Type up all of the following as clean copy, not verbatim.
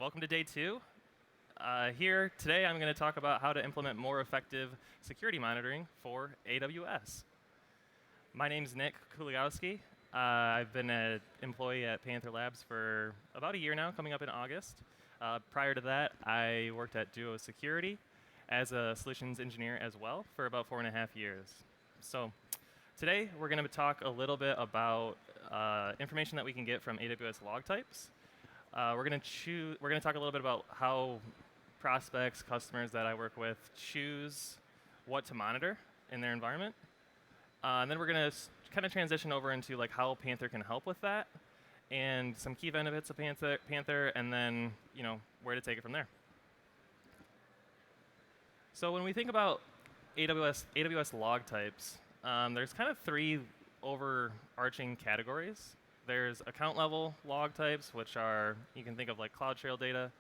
Welcome to day 2. Here today I'm going to talk about how to implement more effective security monitoring for AWS. My name is Nick Kuligowski. I've been an employee at Panther Labs for about a year now, coming up in August. Prior to that, I worked at Duo Security as a solutions engineer as well for about 4.5 years. So today we're going to talk a little bit about information that we can get from AWS log types. We're going to talk a little bit about how prospects, customers that I work with choose what to monitor in their environment. And then we're going to kind of transition over into like how Panther can help with that and some key benefits of Panther, and then where to take it from there. So when we think about AWS log types, there's kind of 3 overarching categories. There's account level log types, which are, you can think of like CloudTrail data.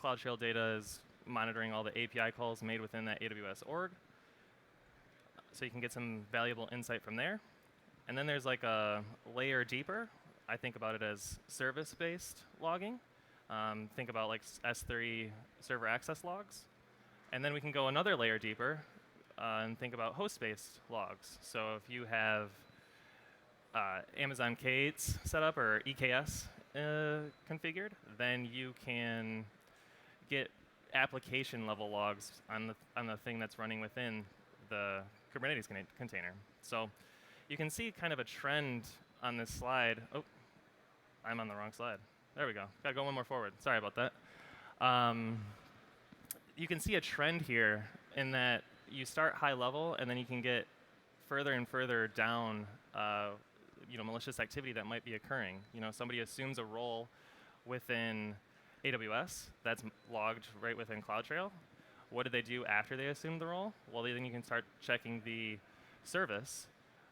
CloudTrail data is monitoring all the API calls made within that AWS org. So you can get some valuable insight from there. And then there's like a layer deeper. I think about it as service-based logging. Think about like S3 server access logs. And then we can go another layer deeper and think about host-based logs. So if you have Amazon K8s set up or EKS configured, then you can get application level logs on the thing that's running within the Kubernetes container. So you can see kind of a trend on this slide. Oh, I'm on the wrong slide. There we go. Gotta go one more forward. Sorry about that. You can see a trend here in that you start high level and then you can get further and further down malicious activity that might be occurring. Somebody assumes a role within AWS that's logged right within CloudTrail. What did they do after they assumed the role? Well, then you can start checking the service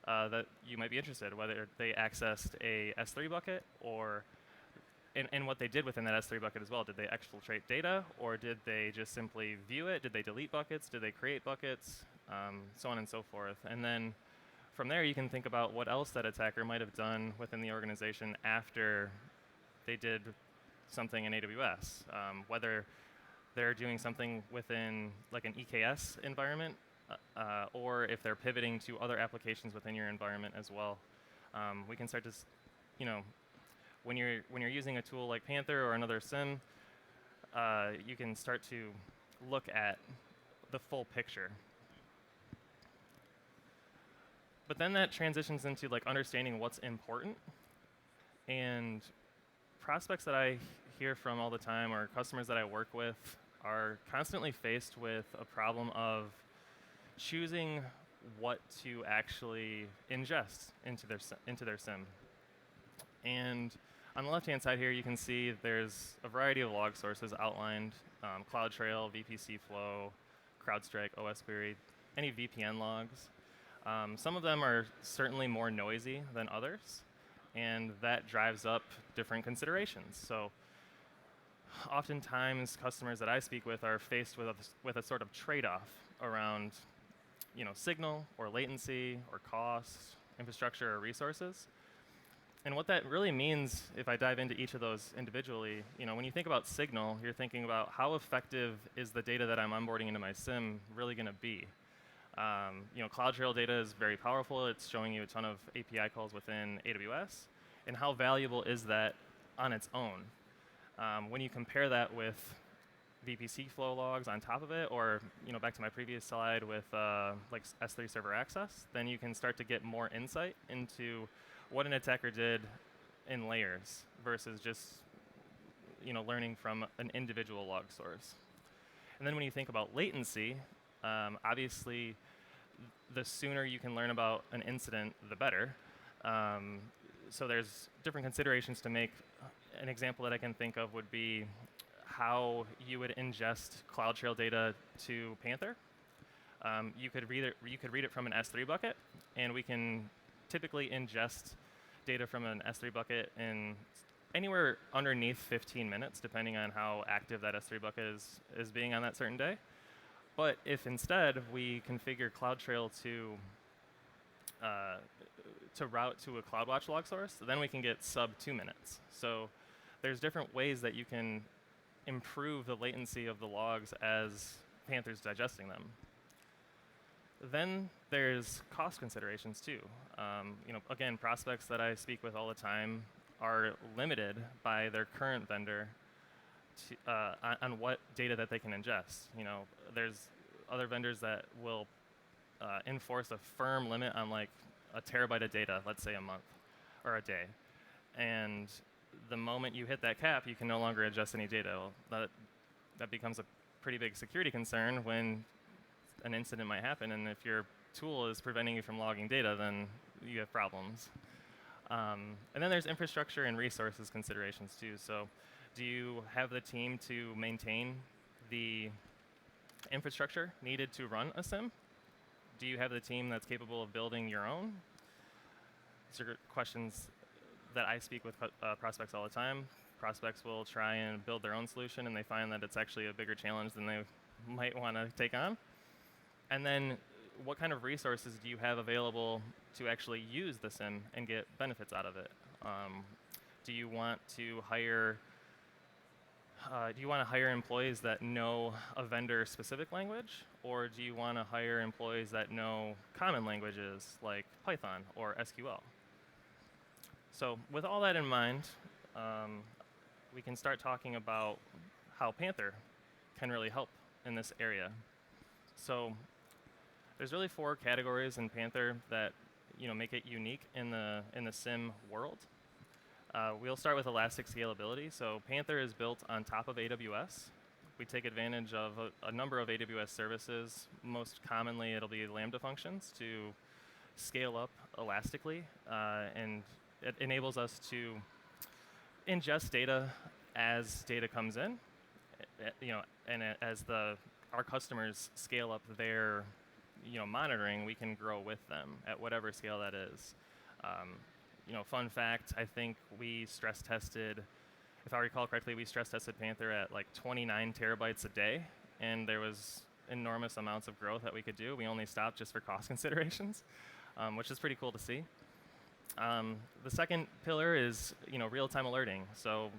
that you might be interested, whether they accessed a S3 bucket or and what they did within that S3 bucket as well. Did they exfiltrate data, or did they just simply view it? Did they delete buckets? Did they create buckets? So on and so forth. And then from there, you can think about what else that attacker might have done within the organization after they did something in AWS, whether they're doing something within like an EKS environment, or if they're pivoting to other applications within your environment as well. We can start to, when you're using a tool like Panther or another SIEM, you can start to look at the full picture. But then that transitions into like understanding what's important. And prospects that I hear from all the time, or customers that I work with, are constantly faced with a problem of choosing what to actually ingest into their SIEM. And on the left-hand side here, you can see there's a variety of log sources outlined: CloudTrail, VPC Flow, CrowdStrike, OS Query, any VPN logs. Some of them are certainly more noisy than others, and that drives up different considerations. So oftentimes, customers that I speak with are faced with a sort of trade-off around signal or latency or cost, infrastructure or resources. And what that really means, if I dive into each of those individually, when you think about signal, you're thinking about how effective is the data that I'm onboarding into my SIEM really going to be. CloudTrail data is very powerful. It's showing you a ton of API calls within AWS. And how valuable is that on its own? When you compare that with VPC flow logs on top of it, or back to my previous slide with like S3 server access, then you can start to get more insight into what an attacker did in layers versus just learning from an individual log source. And then when you think about latency, obviously, the sooner you can learn about an incident, the better. So there's different considerations to make. An example that I can think of would be how you would ingest CloudTrail data to Panther. You could read it from an S3 bucket, and we can typically ingest data from an S3 bucket in anywhere underneath 15 minutes, depending on how active that S3 bucket is being on that certain day. But if instead we configure CloudTrail to route to a CloudWatch log source, then we can get sub 2 minutes. So there's different ways that you can improve the latency of the logs as Panther's digesting them. Then there's cost considerations too. Again, prospects that I speak with all the time are limited by their current vendor on what data that they can ingest. There's other vendors that will enforce a firm limit on like a terabyte of data, let's say a month or a day. And the moment you hit that cap, you can no longer ingest any data. Well, that becomes a pretty big security concern when an incident might happen, and if your tool is preventing you from logging data, then you have problems. And then there's infrastructure and resources considerations too. So do you have the team to maintain the infrastructure needed to run a SIM? Do you have the team that's capable of building your own? These are questions that I speak with prospects all the time. Prospects will try and build their own solution, and they find that it's actually a bigger challenge than they might want to take on. And then what kind of resources do you have available to actually use the SIM and get benefits out of it? Do you want to hire employees that know a vendor-specific language, or do you want to hire employees that know common languages like Python or SQL? So with all that in mind, we can start talking about how Panther can really help in this area. So there's really 4 categories in Panther that make it unique in the SIM world. We'll start with elastic scalability. So Panther is built on top of AWS. We take advantage of a number of AWS services. Most commonly, it'll be Lambda functions to scale up elastically, and it enables us to ingest data as data comes in. And as our customers scale up their monitoring, we can grow with them at whatever scale that is. Fun fact, I think we stress tested, if I recall correctly, we stress tested Panther at like 29 terabytes a day, and there was enormous amounts of growth that we could do. We only stopped just for cost considerations, which is pretty cool to see. The second pillar is real-time alerting. So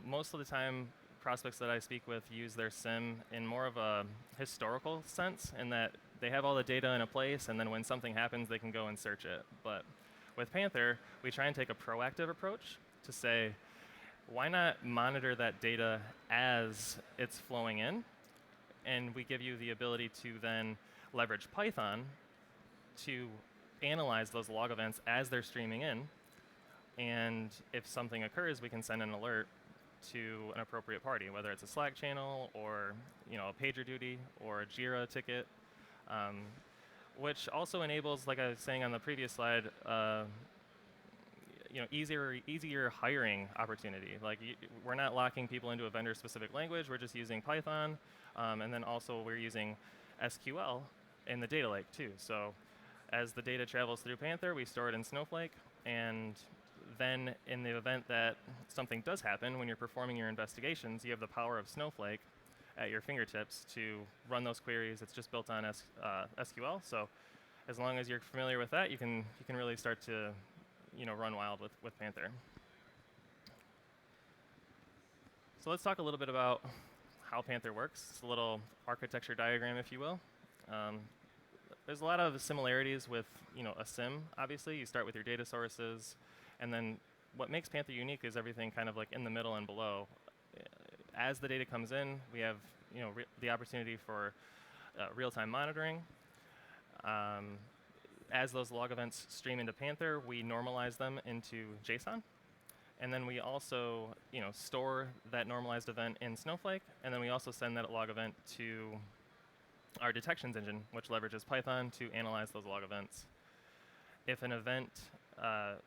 most of the time, prospects that I speak with use their SIM in more of a historical sense, in that they have all the data in a place, and then when something happens, they can go and search it. But with Panther, we try and take a proactive approach to say, why not monitor that data as it's flowing in? And we give you the ability to then leverage Python to analyze those log events as they're streaming in. And if something occurs, we can send an alert to an appropriate party, whether it's a Slack channel or a PagerDuty or a Jira ticket, which also enables, like I was saying on the previous slide, easier hiring opportunity. Like we're not locking people into a vendor-specific language. We're just using Python, and then also we're using SQL in the data lake too. So as the data travels through Panther, we store it in Snowflake, and then in the event that something does happen, when you're performing your investigations, you have the power of Snowflake at your fingertips to run those queries. It's just built on SQL, so as long as you're familiar with that, you can really start to run wild with Panther. So let's talk a little bit about how Panther works. It's a little architecture diagram, if you will. There's a lot of similarities with a SIM. Obviously, you start with your data sources, and then what makes Panther unique is everything kind of like in the middle and below. As the data comes in, we have the opportunity for real-time monitoring. As those log events stream into Panther, we normalize them into JSON, and then we also store that normalized event in Snowflake, and then we also send that log event to our detections engine, which leverages Python to analyze those log events. If an event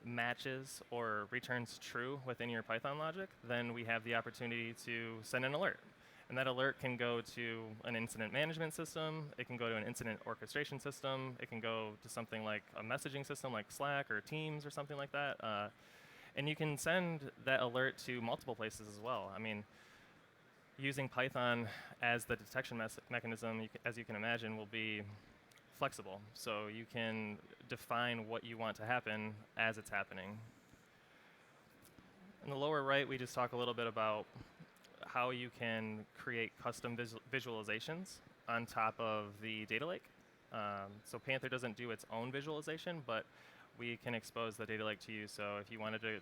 matches or returns true within your Python logic, then we have the opportunity to send an alert. And that alert can go to an incident management system, it can go to an incident orchestration system, it can go to something like a messaging system like Slack or Teams or something like that. And you can send that alert to multiple places as well. I mean, using Python as the detection mechanism, as you can imagine, will be flexible. So you can define what you want to happen as it's happening. In the lower right, we just talk a little bit about how you can create custom visualizations on top of the data lake. So Panther doesn't do its own visualization, but we can expose the data lake to you. So if you wanted to,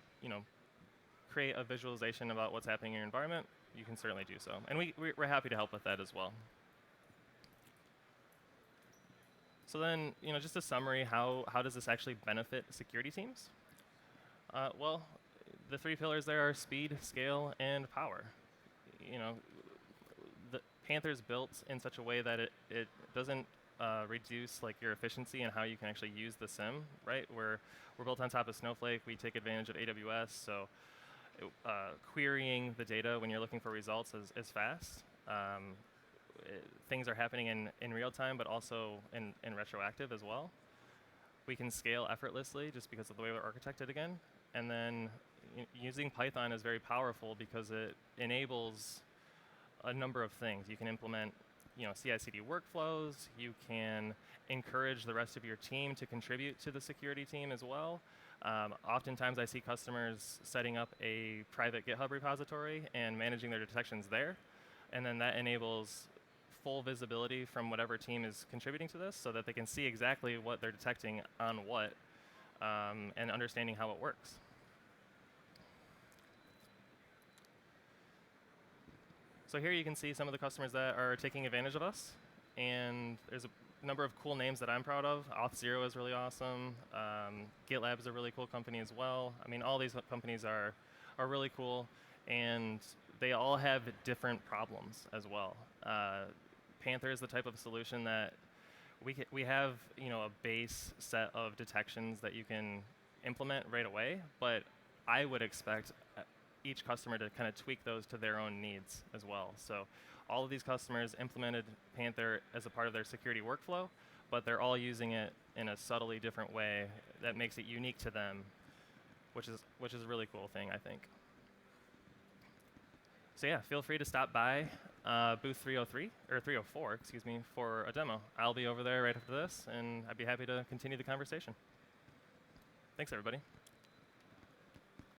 create a visualization about what's happening in your environment, you can certainly do so. And we're happy to help with that as well. So then, just a summary, how does this actually benefit security teams? Well, the three pillars there are speed, scale, and power. The Panther's built in such a way that it doesn't reduce your efficiency and how you can actually use the SIM, right? We're built on top of Snowflake. We take advantage of AWS, so querying the data when you're looking for results is fast. Things are happening in real time, but also in retroactive as well. We can scale effortlessly just because of the way we're architected again. And then using Python is very powerful because it enables a number of things. You can implement CI/CD workflows. You can encourage the rest of your team to contribute to the security team as well. Oftentimes I see customers setting up a private GitHub repository and managing their detections there. And then that enables full visibility from whatever team is contributing to this so that they can see exactly what they're detecting on what and understanding how it works. So here you can see some of the customers that are taking advantage of us. And there's a number of cool names that I'm proud of. Auth0 is really awesome. GitLab is a really cool company as well. I mean, all these companies are really cool. And they all have different problems as well. Panther is the type of solution that we have a base set of detections that you can implement right away, but I would expect each customer to kind of tweak those to their own needs as well. So all of these customers implemented Panther as a part of their security workflow, but they're all using it in a subtly different way that makes it unique to them, which is a really cool thing, I think. So yeah, feel free to stop by booth 303, or 304, excuse me, for a demo. I'll be over there right after this, and I'd be happy to continue the conversation. Thanks, everybody.